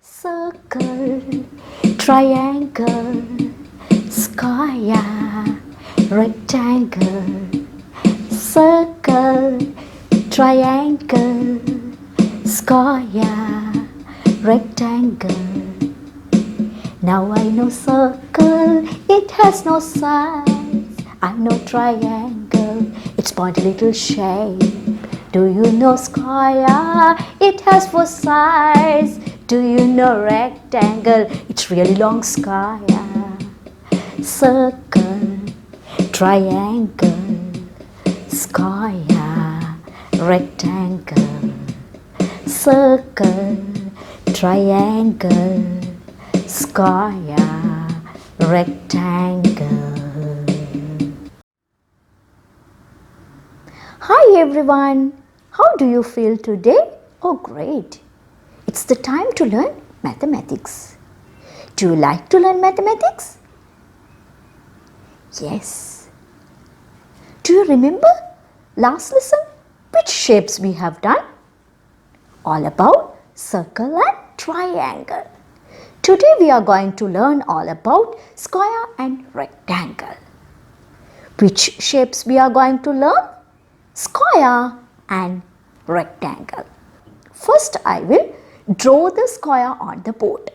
Circle, triangle, square, rectangle. Circle, triangle, square, rectangle. Now I know circle, it has no sides. I know triangle, its pointy little shape. Do you know square? It has 4 sides. Do you know rectangle? It's really long square. Circle, triangle, square, rectangle. Circle, triangle, square, rectangle. Hi everyone, how do you feel today? Oh great, it's the time to learn mathematics. Do you like to learn mathematics? Yes. Do you remember last lesson which shapes we have done? All about circle and triangle. Today we are going to learn all about square and rectangle. Which shapes we are going to learn? Square and rectangle. First I will draw the square on the board.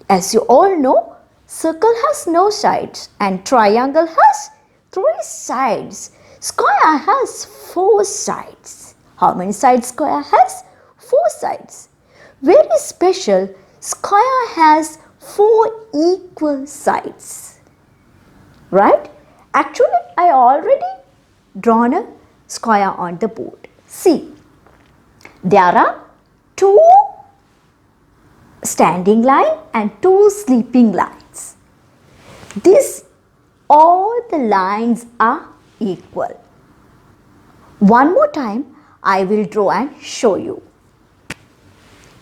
As you all know, circle has no sides and triangle has 3 sides. Square has 4 sides. How many sides square has? 4 sides. Very special, square has 4 equal sides. Right? Actually, I already drawn a square on the board. See, there are 2 standing line and 2 sleeping lines. All the lines are equal. One more time, I will draw and show you.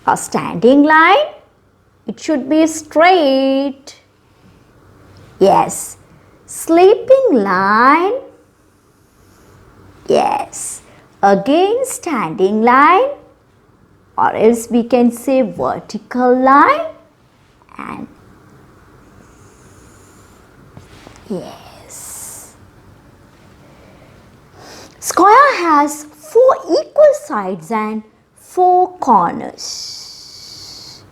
A standing line, it should be straight. Yes. Sleeping line. Yes. Again standing line, or else we can say vertical line, and yes. Square has 4 equal sides and 4 corners.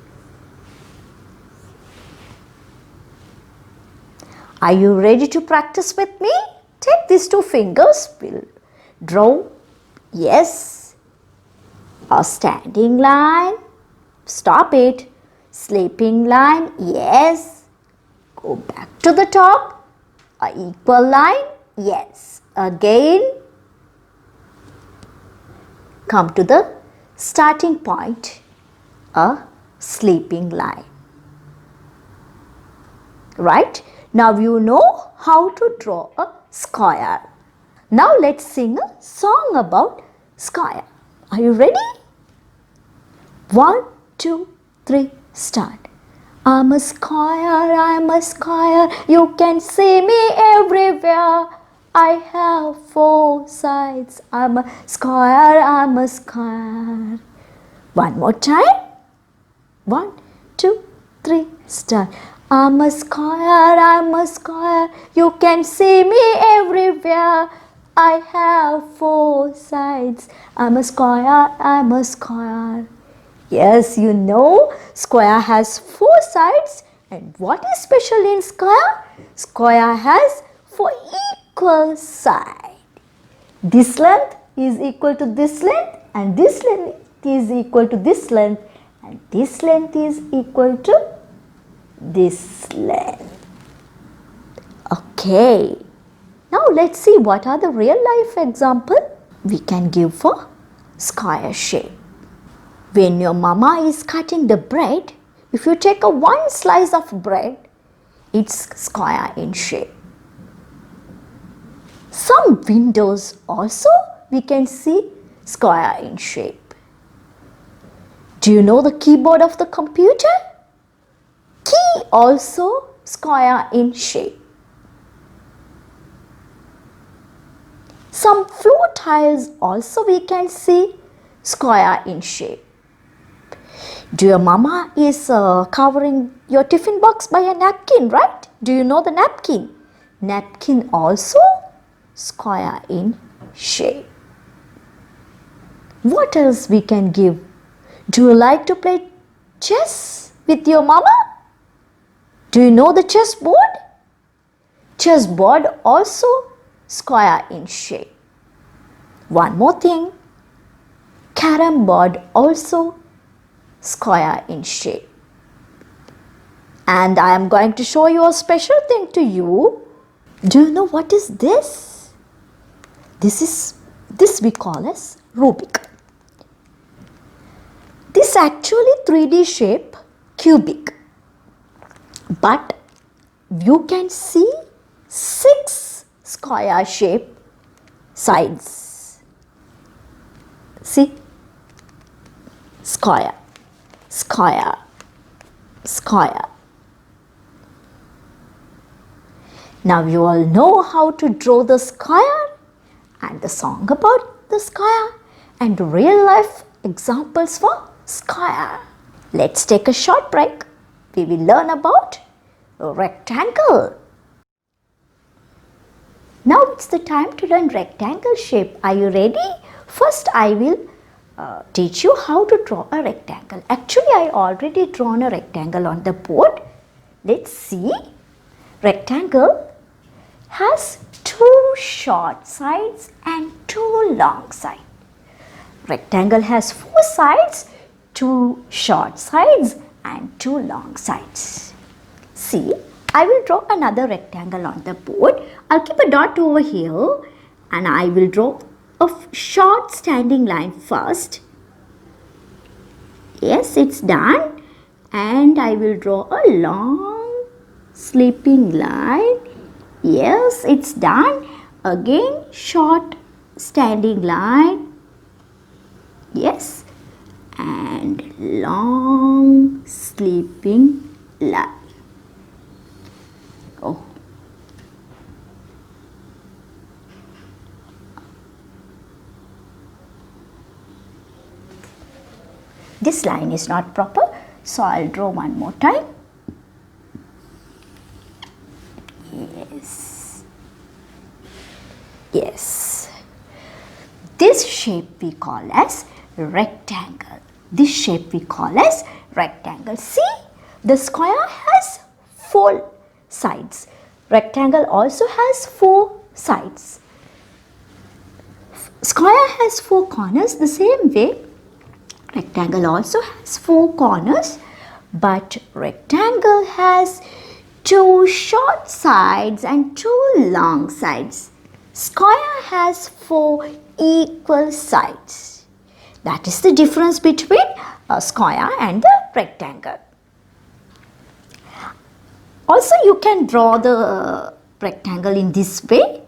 Are you ready to practice with me? Take these 2 fingers, we'll draw, yes, a standing line, stop it, sleeping line, yes, go back to the top, a equal line, yes, again, come to the starting point, a sleeping line. Right? Now you know how to draw a square. Now let's sing a song about square. Are you ready? 1, 2, 3, start. I'm a square, you can see me everywhere. I have 4 sides, I'm a square. One more time. 1, 2, 3, start. I'm a square, you can see me everywhere. I have 4 sides, I'm a square. Yes, you know, square has 4 sides, and what is special in square? Square has 4 equal sides. This length is equal to this length, and this length is equal to this length, and this length is equal to this length. Okay. Now let's see what are the real life example we can give for square shape. When your mama is cutting the bread, if you take a 1 slice of bread, it's square in shape. Some windows also we can see square in shape. Do you know the keyboard of the computer? Key also square in shape. Some floor tiles also we can see square in shape. Do your mama is covering your tiffin box by a napkin, right? Do you know the napkin? Napkin also square in shape. What else we can give? Do you like to play chess with your mama? Do you know the chessboard? Chessboard also square in shape. One more thing, carom board also square in shape. And I am going to show you a special thing to you. Do you know what is this? This we call as Rubik. This actually 3D shape cubic, but you can see 6 square shape sides. See, square, square, square. Now you all know how to draw the square and the song about the square and real life examples for square. Let's take a short break. We will learn about rectangle. Now it's the time to learn rectangle shape. Are you ready? First I will teach you how to draw a rectangle. Actually I already drawn a rectangle on the board. Let's see. Rectangle has 2 short sides and 2 long sides. Rectangle has 4 sides, 2 short sides and 2 long sides. See, I will draw another rectangle on the board. I'll keep a dot over here and I will draw a short standing line first. Yes, it's done. And I will draw a long sleeping line. Yes, it's done. Again, short standing line. Yes, and long sleeping line. Oh. This line is not proper, so I'll draw one more time. Yes. Yes. This shape we call as rectangle. This shape we call as rectangle. See, the square has 4 sides. Rectangle also has 4 sides. Square has 4 corners. The same way, rectangle also has 4 corners, but rectangle has 2 short sides and 2 long sides. Square has 4 equal sides. That is the difference between a square and the rectangle. Also, you can draw the rectangle in this way.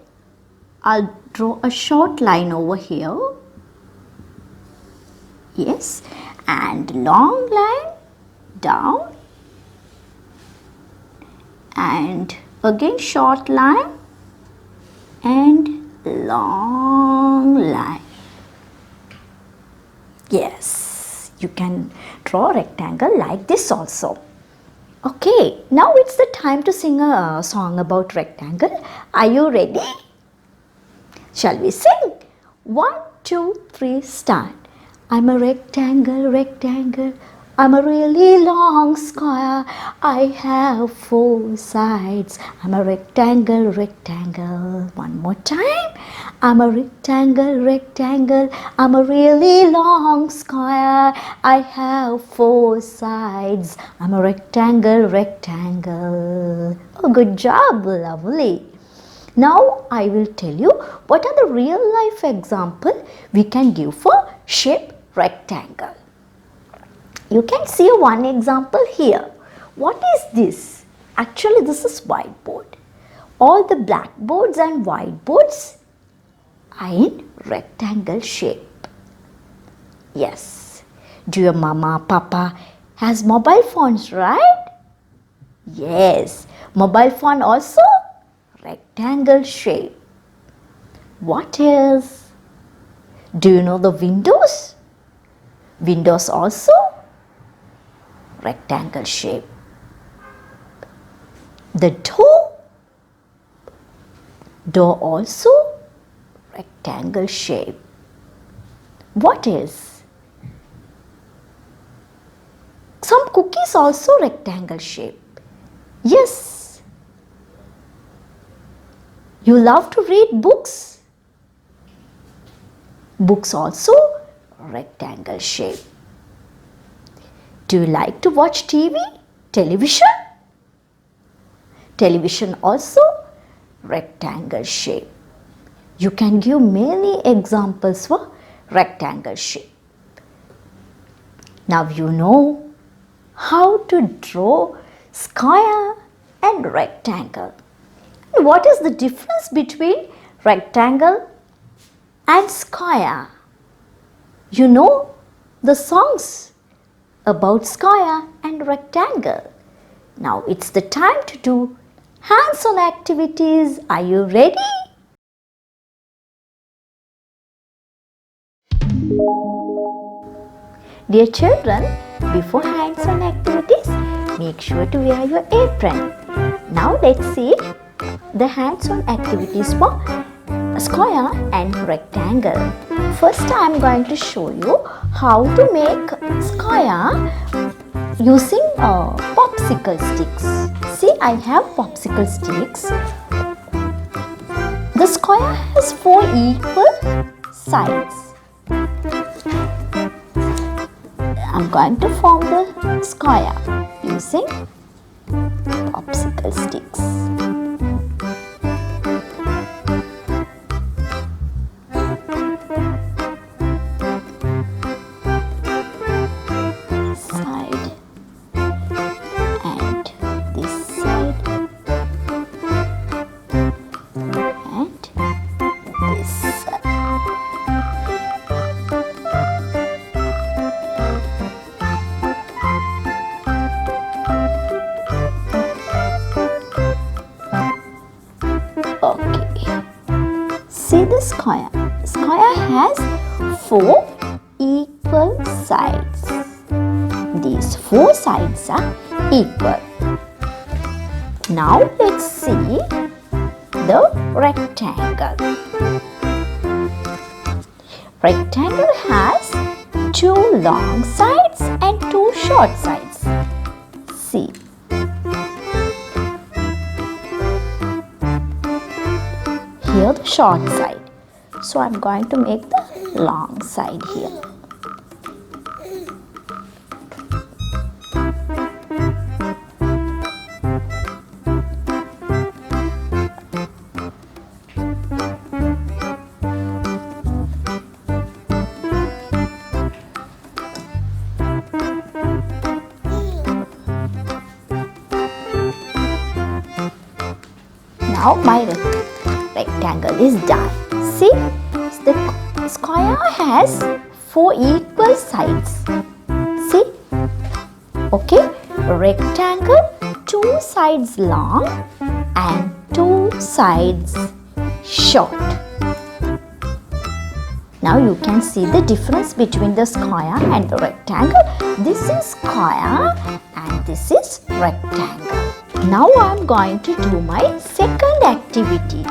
I'll draw a short line over here. Yes, and long line down and again short line and long line. Yes, you can draw a rectangle like this also. Okay, now it's the time to sing a song about rectangle. Are you ready? Shall we sing? 1, 2, 3, start. I'm a rectangle, rectangle. I'm a really long square. I have 4 sides. I'm a rectangle, rectangle. One more time. I'm a rectangle, rectangle. I'm a really long square. I have 4 sides. I'm a rectangle, rectangle. Oh, good job. Lovely. Now I will tell you what are the real life example we can give for shape rectangle. You can see one example here. What is this? Actually, this is whiteboard. All the blackboards and whiteboards are in rectangle shape. Yes. Do your mama, papa has mobile phones, right? Yes. Mobile phone also rectangle shape. What else? Do you know the windows? Windows also rectangle shape. The door also rectangle shape. What else? Some cookies also rectangle shape. Yes. You love to read books. Books also rectangle shape. Do you like to watch TV? Television? Television also rectangle shape. You can give many examples for rectangle shape. Now you know how to draw square and rectangle. What is the difference between rectangle and square? You know the songs about square and rectangle. Now it's the time to do hands-on activities. Are you ready? Dear children, before hands-on activities, make sure to wear your apron. Now let's see the hands-on activities for square and rectangle. First I am going to show you how to make square using popsicle sticks. See, I have popsicle sticks. The square has 4 equal sides. I'm going to form the square using popsicle sticks. Side and this side and this side. Okay, see the square. Square has 4 equal sides. These 4 sides are equal. Now let's see the rectangle. Rectangle has 2 long sides and 2 short sides. See. Here the short side. So I'm going to make the long side here. Now my rectangle is done. See, the square has 4 equal sides. See, okay, rectangle 2 sides long and 2 sides short. Now you can see the difference between the square and the rectangle. This is square and this is rectangle. Now I am going to do my second activity.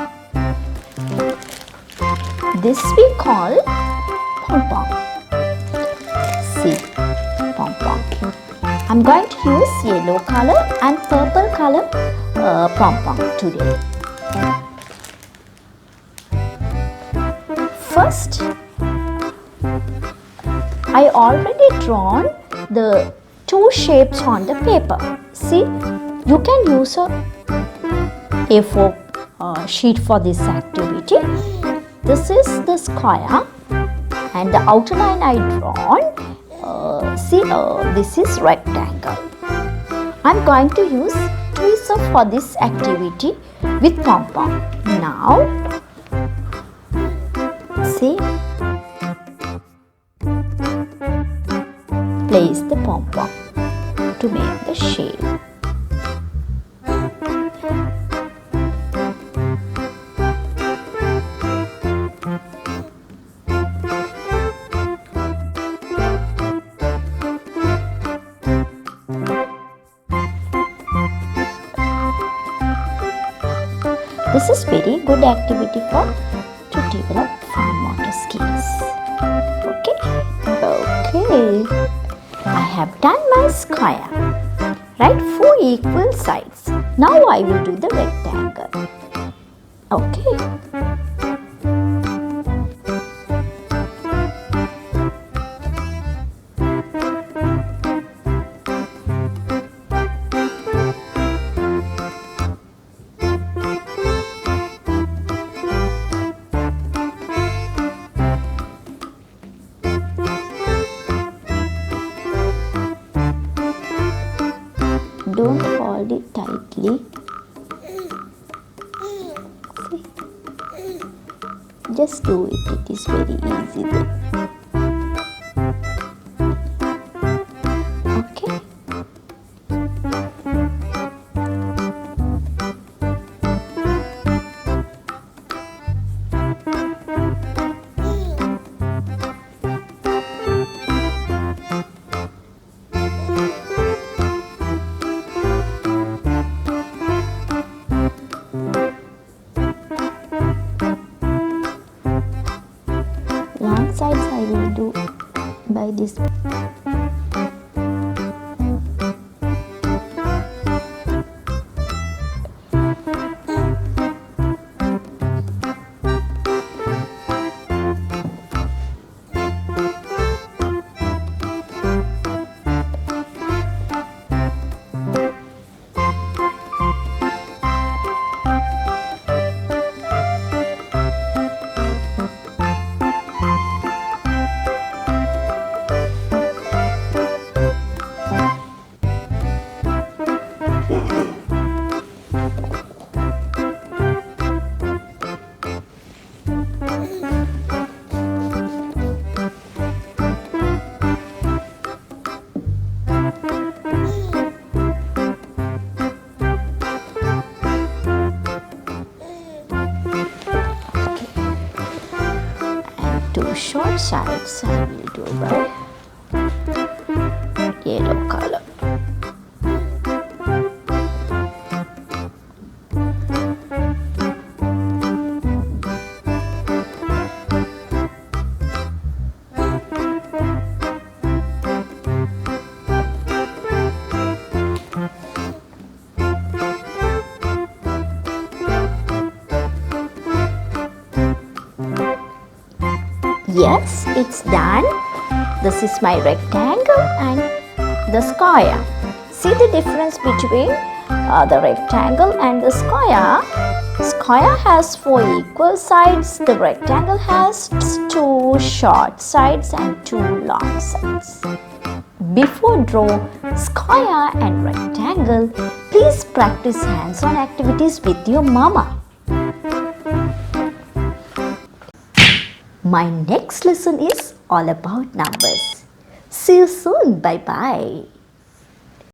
This we call pom-pom. See, pom-pom. I am going to use yellow color and purple color pom-pom today. First, I already drawn the 2 shapes on the paper. See, you can use a A4 sheet for this activity. This is the square and the outline I drawn. See, this is rectangle. I'm going to use tweezer for this activity with pom-pom. Now, see, place the pom-pom to make the shape. This is very good activity to develop fine motor skills. Okay. I have done my square. Write 4 equal sides. Now I will do the rectangle. Okay. Don't hold it tightly. See? Just do it. It is very easy then. Okay. Long sides I will do by this. Two short sides I will do by yellow color. Yes, it's done. This is my rectangle and the square. See the difference between the rectangle and the square? Square has 4 equal sides. The rectangle has 2 short sides and 2 long sides. Before draw square and rectangle, please practice hands-on activities with your mama. My next lesson is all about numbers. See you soon. Bye-bye.